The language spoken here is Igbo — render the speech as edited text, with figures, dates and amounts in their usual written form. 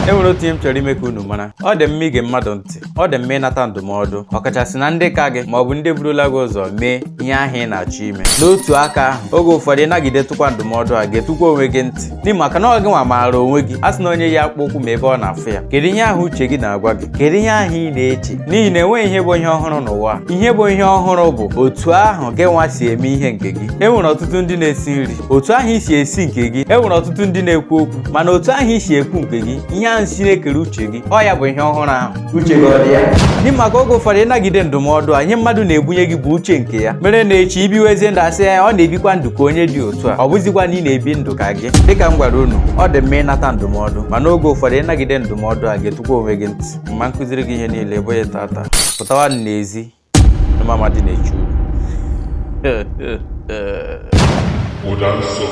enwere otu ihe m chọrọ ime ka unu mara ọ dị mma ige mmadụ ntị ọ dị mma ịnata ndụmọdụ ọkachasị na ndị ka gị ma ọ bụ ndị burula gị ụzọ mee ihe ahụ ị na-achọ ime n'otu aka ahụ oge ụfọdụ ịnagidetụkwa ndụmọdụ a ga-etukwa onwe gị ntị n'ihi maka na ọ gị nwa maara onwe gị a sị na onye ya akpụ ụkwụ ma ebe ọ na-afụ ya kedu ihe ahụ uche gị na-agwa gị kedu ihe ahụ ị na-eche n'ihi na enweghị ihe bụ ihe ọhụrụ n'ụwa ihe bụ ihe ọhụrụ bụ otu ahụ gị nwa si eme ihe nke gị enwere ọtụtụ ndị na-esi nri otu ahụ isi esi nke gị enwere ọtụtụ ndị na-ekwu okwu mana otu ahụ isi ekwu nke gị ihe ahụ si na-ekere uche gị ọ ya bụ ihe ọhụrụ ahụ uche gị ọ dị ya n'ihi maka oge ụfọdụ ịnagide ndụmọdụ a ihe mmadụ na-ebunye gị bụ uche nke ya mere na echi ibiwezie ndụ asị ya ọ na-ebikwa ndụ ka onye dị otu a ọ bụzikwa na ị na-ebi ndụ ka gị dịka m gwara unu ọ dị mma ịnata ndụmọdụ mana oge ụfọdụ ịnagide ndụmọdụ a ga-etukwa onwe gị ntị mma nkụziri gị ihe niile bụ ya tata pụtawa n'ezi n'ụmụ amadi na-echu Ụda nsọ